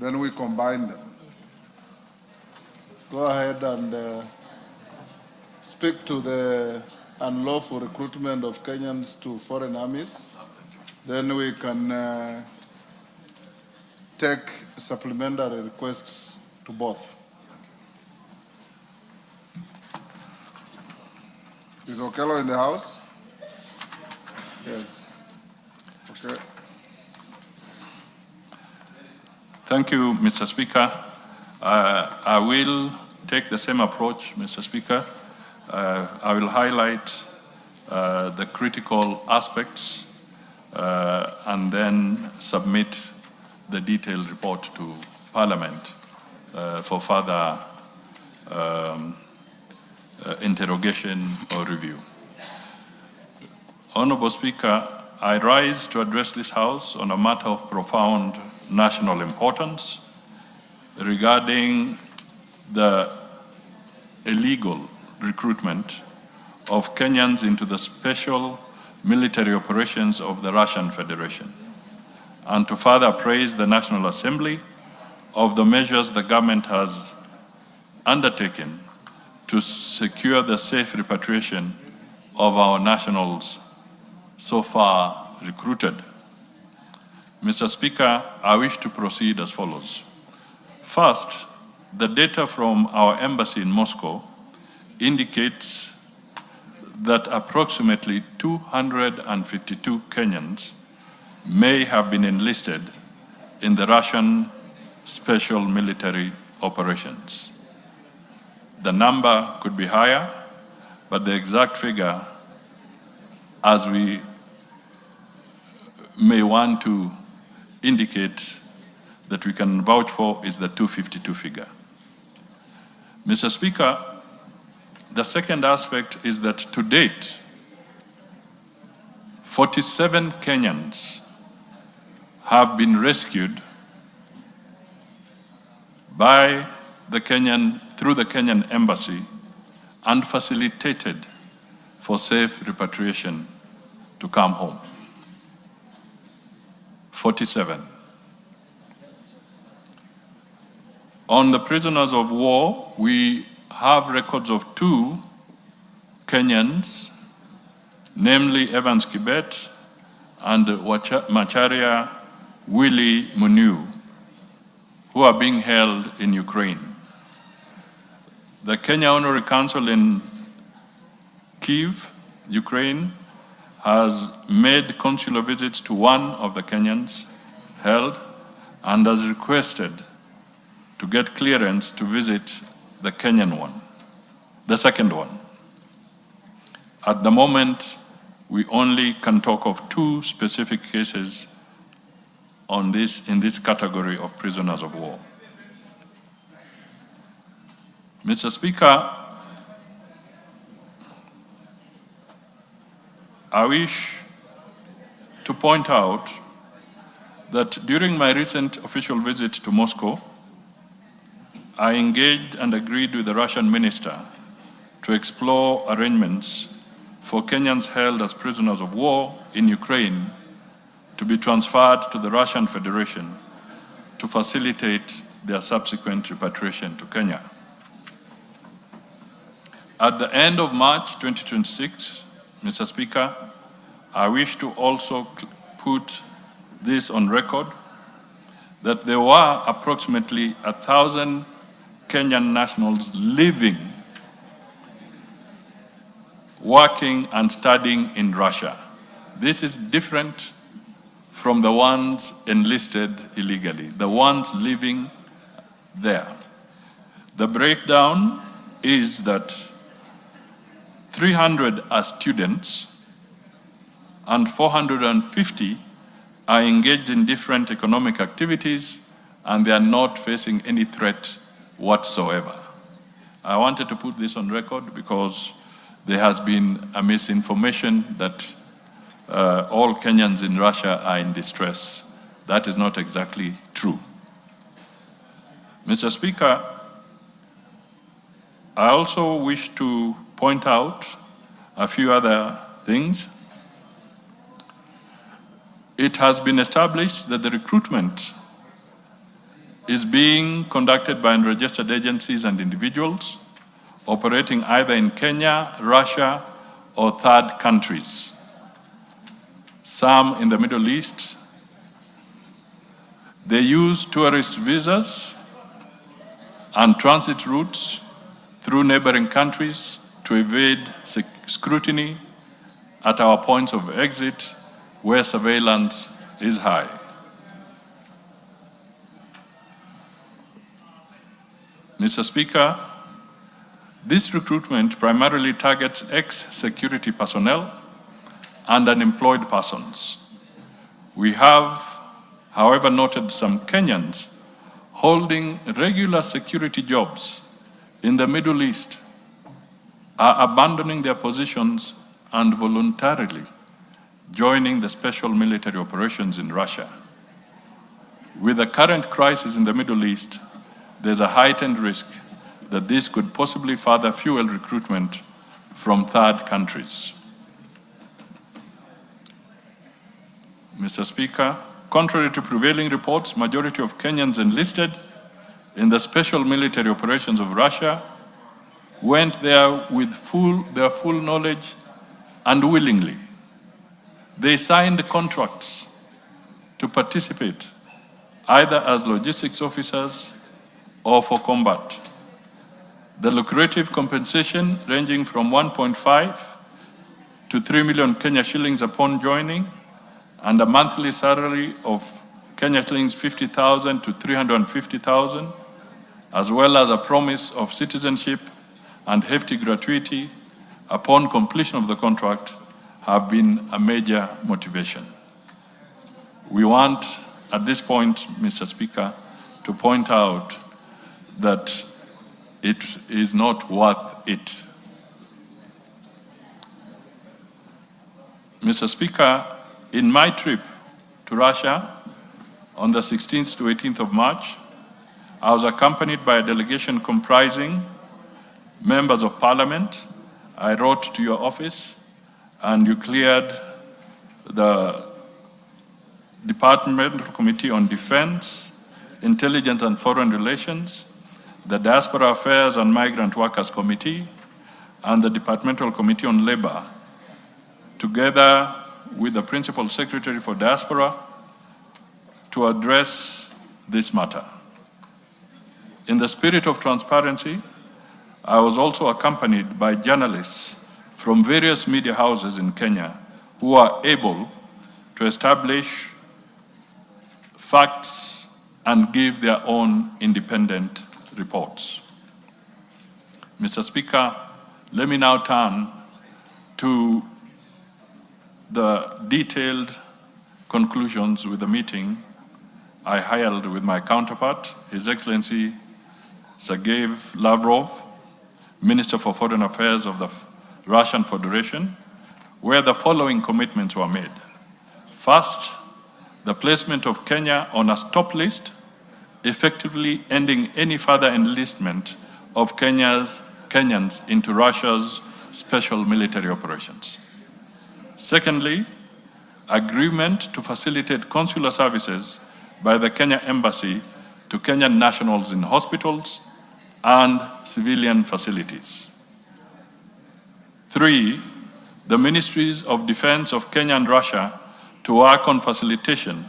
then we combine them. Go ahead and speak to the unlawful recruitment of Kenyans to foreign armies. Then we can take supplementary requests to both. Is Okello in the house? Yes. Okay. Thank you, Mr. Speaker. I will take the same approach, Mr. Speaker. I will highlight the critical aspects and then submit the detailed report to Parliament for further interrogation or review. Honorable Speaker, I rise to address this House on a matter of profound national importance regarding the illegal recruitment of Kenyans into the special military operations of the Russian Federation, and to further praise the National Assembly of the measures the government has undertaken to secure the safe repatriation of our nationals so far recruited. Mr. Speaker, I wish to proceed as follows. First, the data from our embassy in Moscow indicates that approximately 252 Kenyans may have been enlisted in the Russian special military operations. The number could be higher, but the exact figure, as we may want to indicate that we can vouch for, is the 252 figure. Mr. Speaker, the second aspect is that to date, 47 Kenyans have been rescued by through the Kenyan embassy and facilitated for safe repatriation to come home. 47. On the prisoners of war, we have records of 2 Kenyans, namely Evans Kibet and Macharia Willie Muniu, who are being held in Ukraine. The Kenya Honorary Council in Kyiv, Ukraine, has made consular visits to one of the Kenyans held and has requested to get clearance to visit the Kenyan one, the second one. At the moment, we only can talk of 2 specific cases in this category of prisoners of war. Mr. Speaker, I wish to point out that during my recent official visit to Moscow, I engaged and agreed with the Russian minister to explore arrangements for Kenyans held as prisoners of war in Ukraine to be transferred to the Russian Federation to facilitate their subsequent repatriation to Kenya. At the end of March 2026, Mr. Speaker, I wish to also put this on record that there were approximately 1,000 Kenyan nationals living, working and studying in Russia. This is different from the ones enlisted illegally, the ones living there. The breakdown is that 300 are students and 450 are engaged in different economic activities, and they are not facing any threat whatsoever. I wanted to put this on record because there has been a misinformation that all Kenyans in Russia are in distress. That is not exactly true. Mr. Speaker, I also wish to point out a few other things. It has been established that the recruitment is being conducted by unregistered agencies and individuals operating either in Kenya, Russia, or third countries, some in the Middle East. They use tourist visas and transit routes through neighboring countries to evade scrutiny at our points of exit where surveillance is high. Mr. Speaker, this recruitment primarily targets ex-security personnel and unemployed persons. We have, however, noted some Kenyans holding regular security jobs in the Middle East are abandoning their positions and voluntarily joining the special military operations in Russia. With the current crisis in the Middle East, there's a heightened risk that this could possibly further fuel recruitment from third countries. Mr. Speaker, contrary to prevailing reports, majority of Kenyans enlisted in the special military operations of Russia went there with their full knowledge and willingly. They signed contracts to participate either as logistics officers or for combat. The lucrative compensation ranging from 1.5 to 3 million Kenya shillings upon joining, and a monthly salary of Kenya shillings 50,000 to 350,000, as well as a promise of citizenship and hefty gratuity upon completion of the contract, have been a major motivation. We want, at this point, Mr. Speaker, to point out that it is not worth it. Mr. Speaker, in my trip to Russia on the 16th to 18th of March, I was accompanied by a delegation comprising members of parliament. I wrote to your office and you cleared the Departmental Committee on Defense, Intelligence and Foreign Relations, the Diaspora Affairs and Migrant Workers Committee, and the Departmental Committee on Labor, together with the Principal Secretary for Diaspora, to address this matter. In the spirit of transparency, I was also accompanied by journalists from various media houses in Kenya who are able to establish facts and give their own independent reports. Mr. Speaker, let me now turn to the detailed conclusions with the meeting I held with my counterpart, His Excellency Sergei Lavrov, Minister for Foreign Affairs of the Russian Federation, where the following commitments were made. First, the placement of Kenya on a stop list, effectively ending any further enlistment of Kenyans into Russia's special military operations. Secondly, agreement to facilitate consular services by the Kenya Embassy to Kenyan nationals in hospitals and civilian facilities. 3, the Ministries of Defense of Kenya and Russia to work on facilitation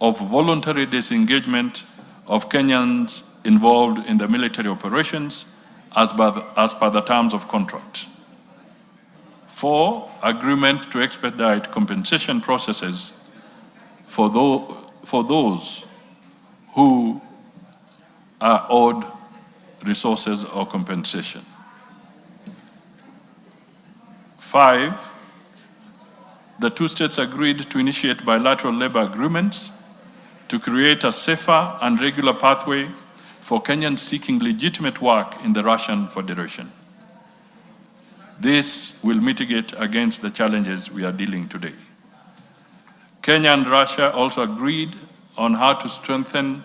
of voluntary disengagement of Kenyans involved in the military operations as per the terms of contract. 4, agreement to expedite compensation processes for those who are owed resources or compensation. 5, the two states agreed to initiate bilateral labor agreements to create a safer and regular pathway for Kenyans seeking legitimate work in the Russian Federation. This will mitigate against the challenges we are dealing today. Kenya and Russia also agreed on how to strengthen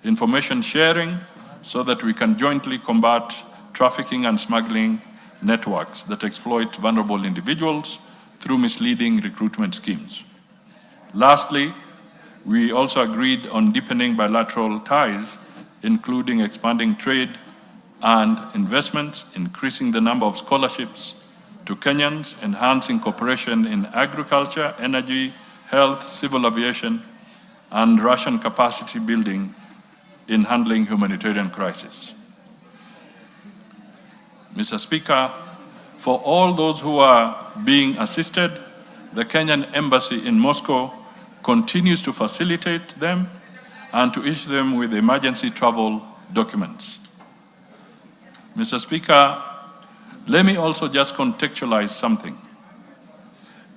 information sharing so that we can jointly combat trafficking and smuggling networks that exploit vulnerable individuals through misleading recruitment schemes. Lastly, We also agreed on deepening bilateral ties, including expanding trade and investments, increasing the number of scholarships to Kenyans, enhancing cooperation in agriculture, energy, health, civil aviation, and Russian capacity building in handling humanitarian crisis. Mr. Speaker, for all those who are being assisted, the Kenyan Embassy in Moscow continues to facilitate them and to issue them with emergency travel documents. Mr. Speaker, let me also just contextualize something.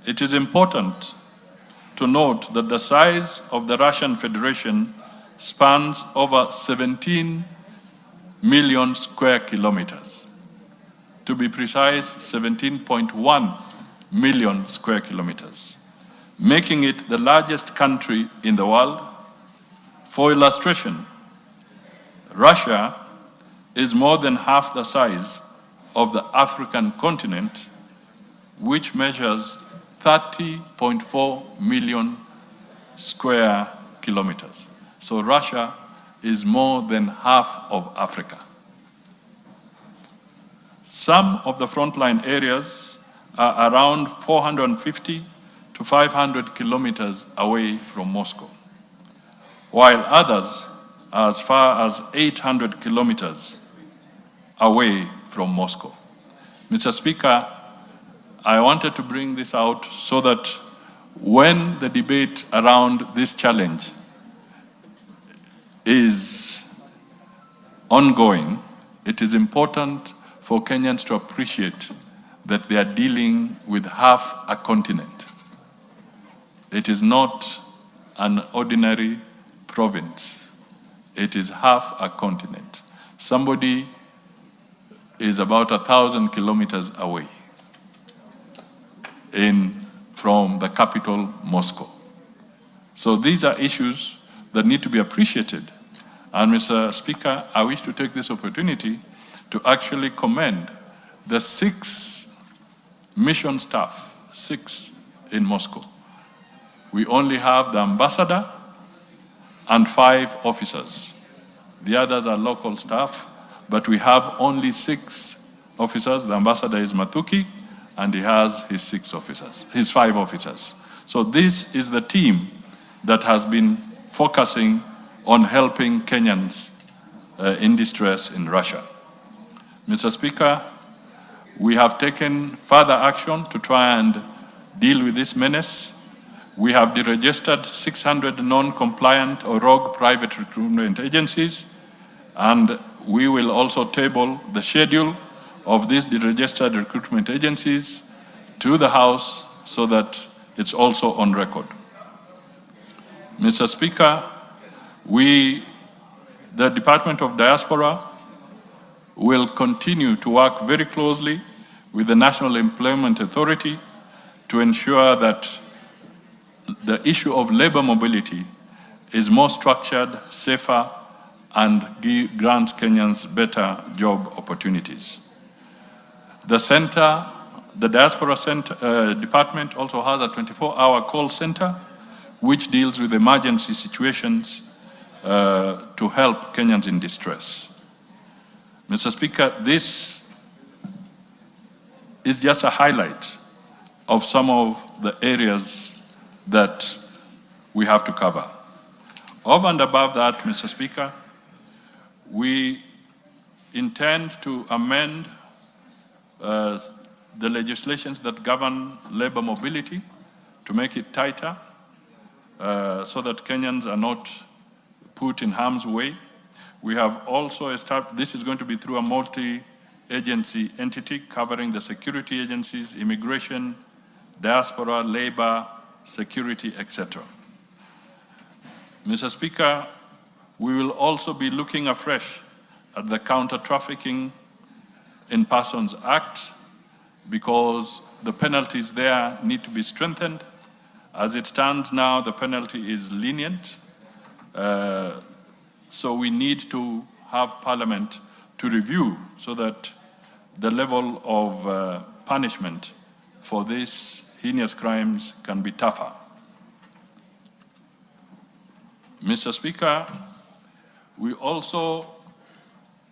It is important to note that the size of the Russian Federation spans over 17 million square kilometers. To be precise, 17.1 million square kilometers, making it the largest country in the world. For illustration, Russia is more than half the size of the African continent, which measures 30.4 million square kilometers. So Russia is more than half of Africa. Some of the frontline areas are around 450 to 500 kilometers away from Moscow, while others are as far as 800 kilometers away from Moscow. Mr. Speaker, I wanted to bring this out so that when the debate around this challenge is ongoing, it is important for Kenyans to appreciate that they are dealing with half a continent. It is not an ordinary province. It is half a continent. Somebody is about 1,000 kilometers away from the capital, Moscow. So these are issues that need to be appreciated. And Mr. Speaker, I wish to take this opportunity to actually commend the 6 mission staff, 6 in Moscow. We only have the ambassador and 5 officers. The others are local staff, but we have only 6 officers. The ambassador is Mathuki, and he has his 5 officers. So this is the team that has been focusing on helping Kenyans in distress in Russia. Mr. Speaker, we have taken further action to try and deal with this menace. We have deregistered 600 non-compliant or rogue private recruitment agencies, and we will also table the schedule of these deregistered recruitment agencies to the House so that it's also on record. Mr. Speaker, the Department of Diaspora will continue to work very closely with the National Employment Authority to ensure that the issue of labor mobility is more structured, safer, and grants Kenyans better job opportunities. The Diaspora Department also has a 24-hour call center which deals with emergency situations to help Kenyans in distress. Mr. Speaker, this is just a highlight of some of the areas that we have to cover. Over and above that, Mr. Speaker, we intend to amend the legislations that govern labor mobility to make it tighter so that Kenyans are not put in harm's way. We have also established, this is going to be through a multi-agency entity covering the security agencies, immigration, diaspora, labor, security, etc. Mr. Speaker, we will also be looking afresh at the Counter-Trafficking in Persons Act because the penalties there need to be strengthened. As it stands now, the penalty is lenient. So we need to have Parliament to review so that the level of punishment for these heinous crimes can be tougher. Mr. Speaker, we also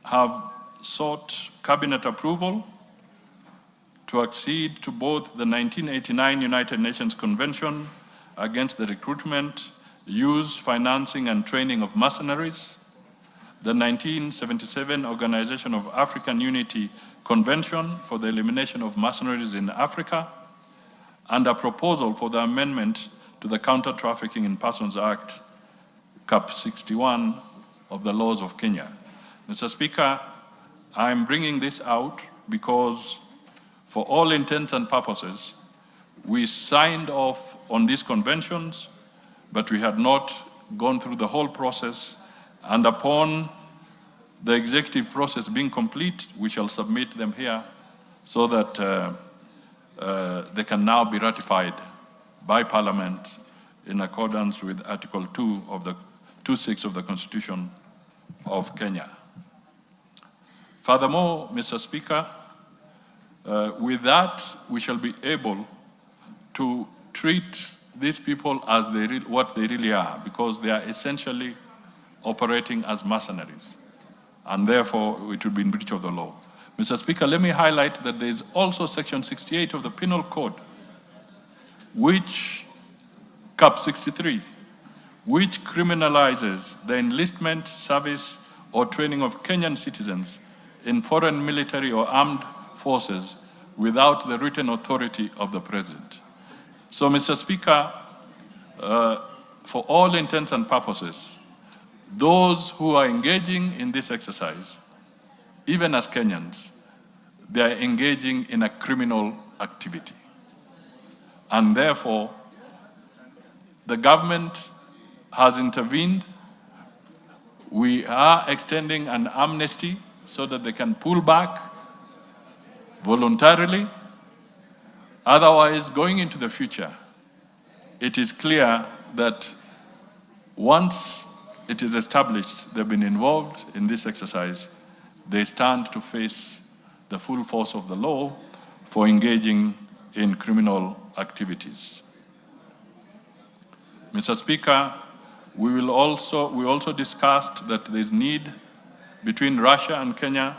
have sought cabinet approval to accede to both the 1989 United Nations Convention against the recruitment, use, financing, and training of mercenaries, the 1977 Organization of African Unity Convention for the Elimination of Mercenaries in Africa, and a proposal for the amendment to the Counter-Trafficking in Persons Act, Cap 61 of the laws of Kenya. Mr. Speaker, I'm bringing this out because for all intents and purposes, we signed off on these conventions, but we had not gone through the whole process, and upon the executive process being complete, we shall submit them here so that they can now be ratified by Parliament in accordance with Article 2 of the 2(6) of the Constitution of Kenya. Furthermore, Mr. Speaker, with that, we shall be able to treat these people as what they really are, because they are essentially operating as mercenaries, and therefore it would be in breach of the law. Mr. Speaker, let me highlight that there is also Section 68 of the Penal Code, which, Cap 63, which criminalizes the enlistment, service, or training of Kenyan citizens in foreign military or armed forces without the written authority of the President. So, Mr. Speaker, for all intents and purposes, those who are engaging in this exercise, even as Kenyans, they are engaging in a criminal activity. And therefore, the government has intervened. We are extending an amnesty so that they can pull back voluntarily. Otherwise, going into the future, it is clear that once it is established they've been involved in this exercise, they stand to face the full force of the law for engaging in criminal activities. Mr. Speaker, we also discussed that there is need between Russia and Kenya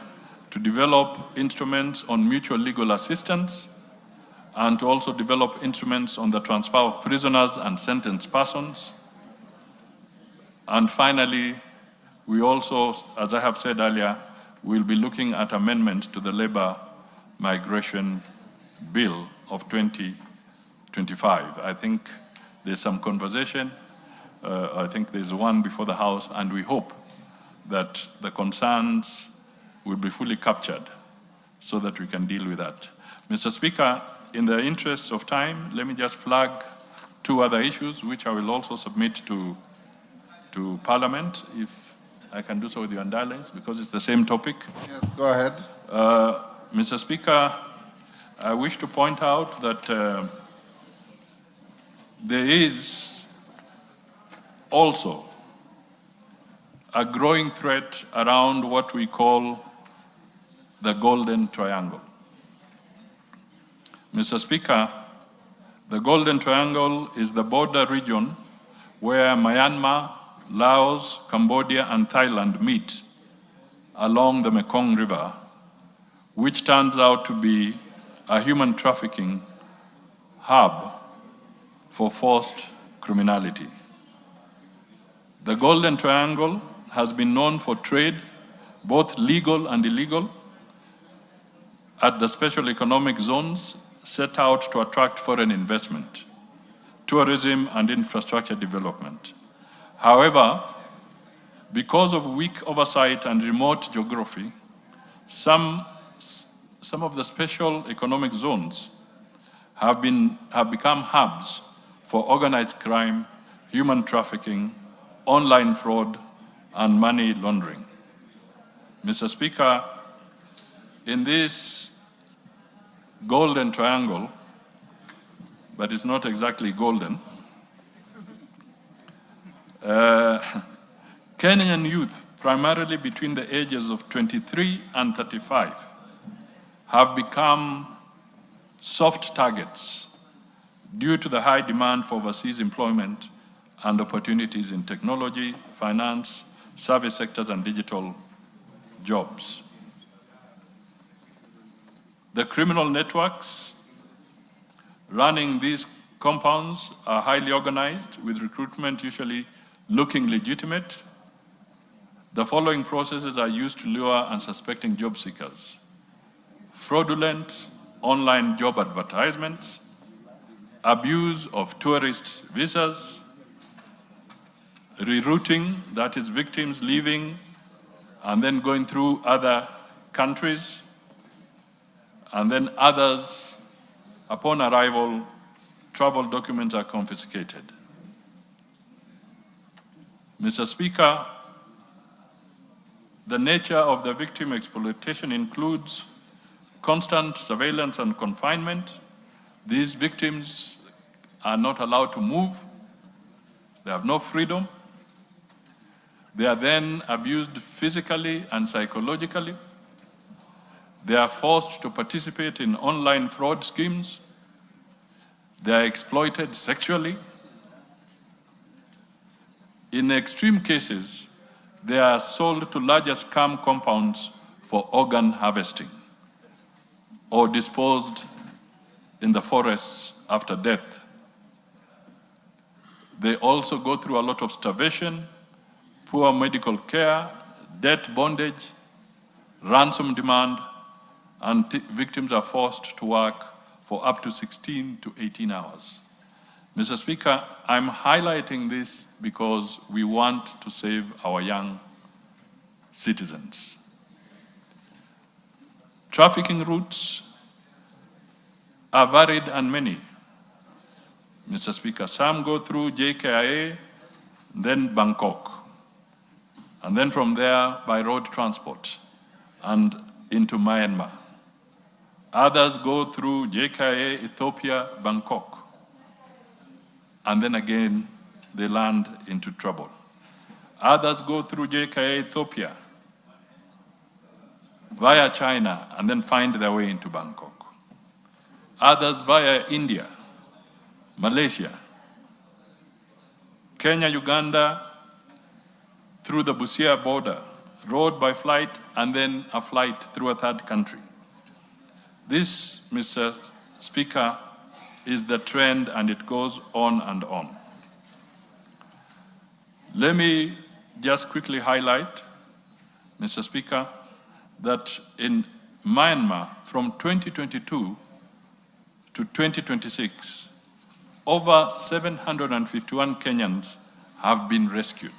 to develop instruments on mutual legal assistance, and to also develop instruments on the transfer of prisoners and sentenced persons. And finally, we also, as I have said earlier, will be looking at amendments to the Labor Migration Bill of 2025. I think there's some conversation. I think there's one before the House, and we hope that the concerns will be fully captured so that we can deal with that. Mr. Speaker, in the interest of time, let me just flag two other issues which I will also submit to Parliament, if I can do so with your underlines, because it's the same topic. Yes, go ahead. Mr. Speaker, I wish to point out that there is also a growing threat around what we call the Golden Triangle. Mr. Speaker, the Golden Triangle is the border region where Myanmar, Laos, Cambodia, and Thailand meet along the Mekong River, which turns out to be a human trafficking hub for forced criminality. The Golden Triangle has been known for trade, both legal and illegal, at the special economic zones set out to attract foreign investment, tourism, and infrastructure development. However, because of weak oversight and remote geography, some of the special economic zones have become hubs for organized crime, human trafficking, online fraud, and money laundering. Mr. Speaker, in this Golden Triangle, but it's not exactly golden, Kenyan youth, primarily between the ages of 23 and 35, have become soft targets due to the high demand for overseas employment and opportunities in technology, finance, service sectors, and digital jobs. The criminal networks running these compounds are highly organized, with recruitment usually looking legitimate. The following processes are used to lure unsuspecting job seekers: fraudulent online job advertisements, abuse of tourist visas, rerouting, that is victims leaving and then going through other countries, and then others, upon arrival, travel documents are confiscated. Mr. Speaker, the nature of the victim exploitation includes constant surveillance and confinement. These victims are not allowed to move. They have no freedom. They are then abused physically and psychologically. They are forced to participate in online fraud schemes. They are exploited sexually. In extreme cases, they are sold to larger scam compounds for organ harvesting or disposed in the forests after death. They also go through a lot of starvation, poor medical care, debt bondage, ransom demand, and victims are forced to work for up to 16 to 18 hours. Mr. Speaker, I'm highlighting this because we want to save our young citizens. Trafficking routes are varied and many. Mr. Speaker, some go through JKIA, then Bangkok, and then from there by road transport and into Myanmar. Others go through JKIA, Ethiopia, Bangkok, and then again they land into trouble. Others go through JKIA, Ethiopia, via China, and then find their way into Bangkok. Others via India, Malaysia, Kenya, Uganda, through the Busia border, road by flight, and then a flight through a third country. This, Mr. Speaker, is the trend, and it goes on and on. Let me just quickly highlight, Mr. Speaker, that in Myanmar from 2022 to 2026, over 751 Kenyans have been rescued.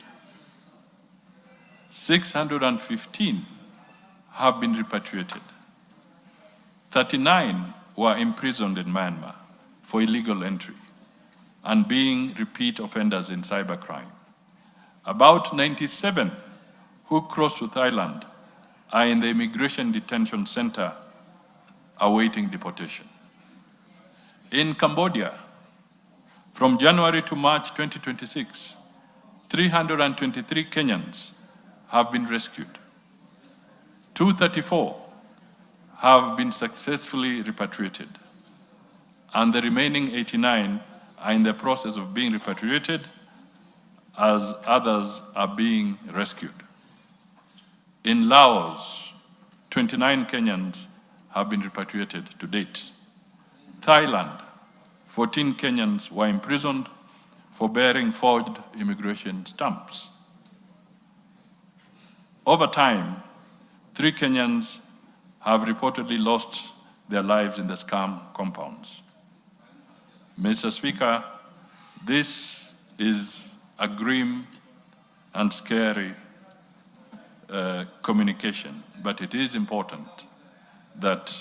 615 have been repatriated. 39 were imprisoned in Myanmar for illegal entry and being repeat offenders in cybercrime. About 97 who crossed to Thailand are in the Immigration Detention Center awaiting deportation. In Cambodia, from January to March 2026, 323 Kenyans have been rescued. 234 have been successfully repatriated, and the remaining 89 are in the process of being repatriated as others are being rescued. In Laos, 29 Kenyans have been repatriated to date. Thailand, 14 Kenyans were imprisoned for bearing forged immigration stamps. Over time, 3 Kenyans have reportedly lost their lives in the scam compounds. Mr. Speaker, this is a grim and scary communication, but it is important that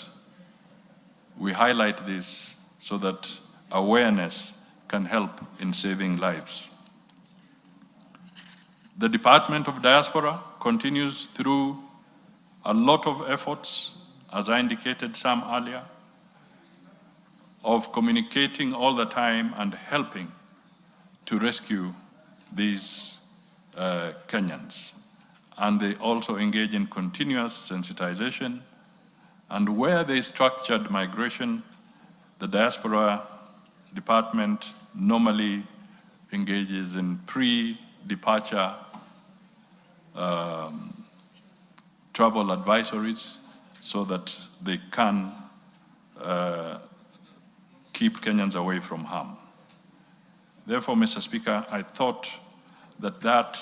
we highlight this so that awareness can help in saving lives. The Department of Diaspora continues through a lot of efforts, as I indicated some earlier, of communicating all the time and helping to rescue these Kenyans. And they also engage in continuous sensitization. And where there is structured migration, the Diaspora Department normally engages in pre-departure travel advisories so that they can keep Kenyans away from harm. Therefore, Mr. Speaker, I thought that that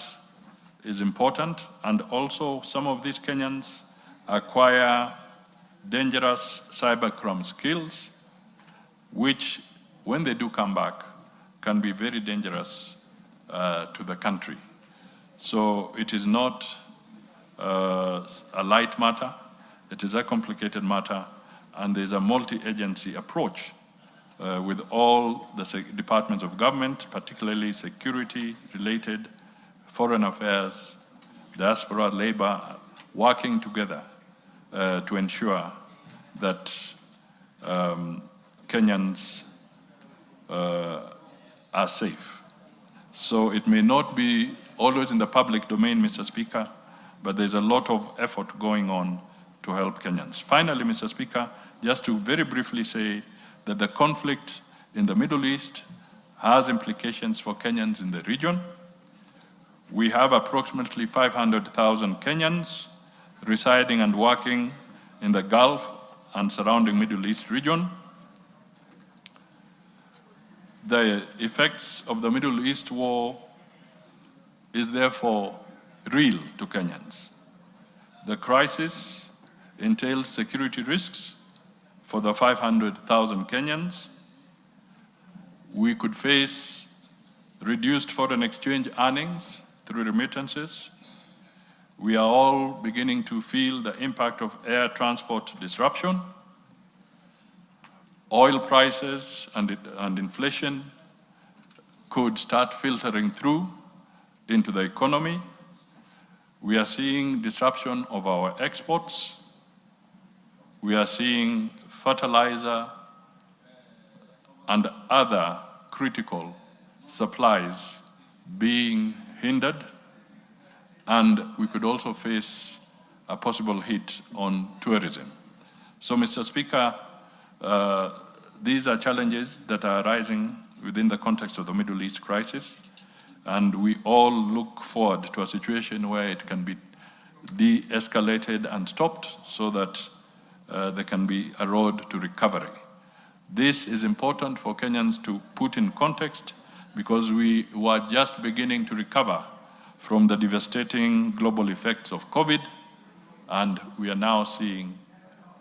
is important, and also some of these Kenyans acquire dangerous cybercrime skills, which, when they do come back, can be very dangerous to the country. So it is not a light matter, it is a complicated matter, and there's a multi-agency approach with all the departments of government, particularly security-related, foreign affairs, diaspora, labor, working together to ensure that Kenyans are safe. So it may not be always in the public domain, Mr. Speaker, but there's a lot of effort going on to help Kenyans. Finally, Mr. Speaker, just to very briefly say that the conflict in the Middle East has implications for Kenyans in the region. We have approximately 500,000 Kenyans residing and working in the Gulf and surrounding Middle East region. The effects of the Middle East war is therefore real to Kenyans. The crisis entails security risks for the 500,000 Kenyans. We could face reduced foreign exchange earnings through remittances. We are all beginning to feel the impact of air transport disruption. Oil prices and inflation could start filtering through into the economy. We are seeing disruption of our exports. We are seeing fertilizer and other critical supplies being hindered. And we could also face a possible hit on tourism. So, Mr. Speaker, these are challenges that are arising within the context of the Middle East crisis, and we all look forward to a situation where it can be de-escalated and stopped so that there can be a road to recovery. This is important for Kenyans to put in context because we were just beginning to recover from the devastating global effects of COVID, and we are now seeing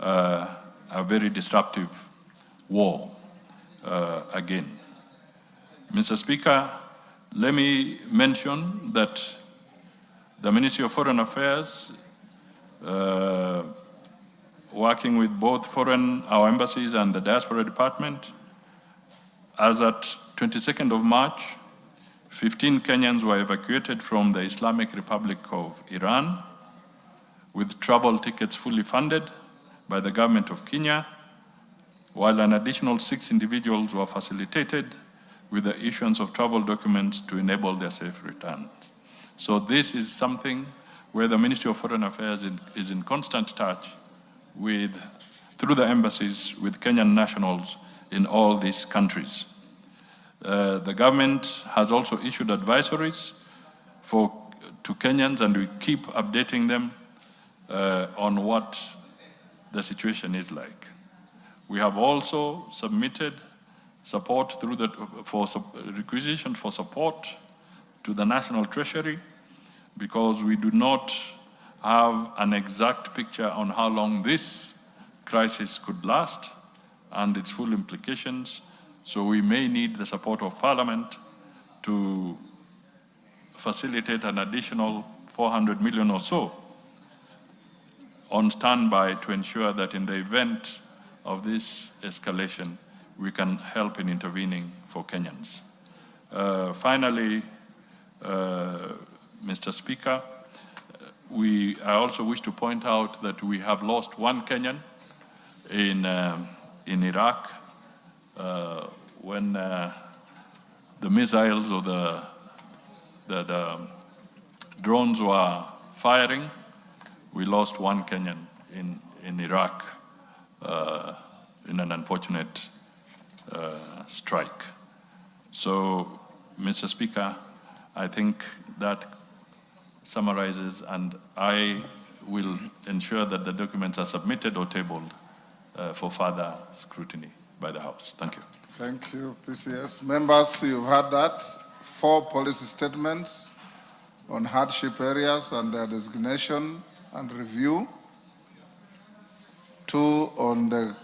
a very disruptive war again. Mr. Speaker, let me mention that the Ministry of Foreign Affairs, working with both our embassies and the Diaspora Department, as at 22nd of March, 15 Kenyans were evacuated from the Islamic Republic of Iran with travel tickets fully funded by the government of Kenya, while an additional 6 individuals were facilitated with the issuance of travel documents to enable their safe return. So this is something where the Ministry of Foreign Affairs is in constant touch with, through the embassies, with Kenyan nationals in all these countries. The government has also issued advisories to Kenyans, and we keep updating them on what the situation is like. We have also submitted support through requisition for support to the National Treasury because we do not have an exact picture on how long this crisis could last and its full implications. So we may need the support of Parliament to facilitate an additional 400 million or so on standby to ensure that in the event of this escalation, we can help in intervening for Kenyans. Finally, Mr. Speaker, I also wish to point out that we have lost one Kenyan in Iraq when the missiles or the drones were firing. We lost one Kenyan in Iraq in an unfortunate strike. So Mr. Speaker, I think that summarizes, and I will ensure that the documents are submitted or tabled for further scrutiny by the House. Thank you. Thank you, PCS. Members, you've heard that. 4 policy statements on hardship areas and their designation and review. 2 on the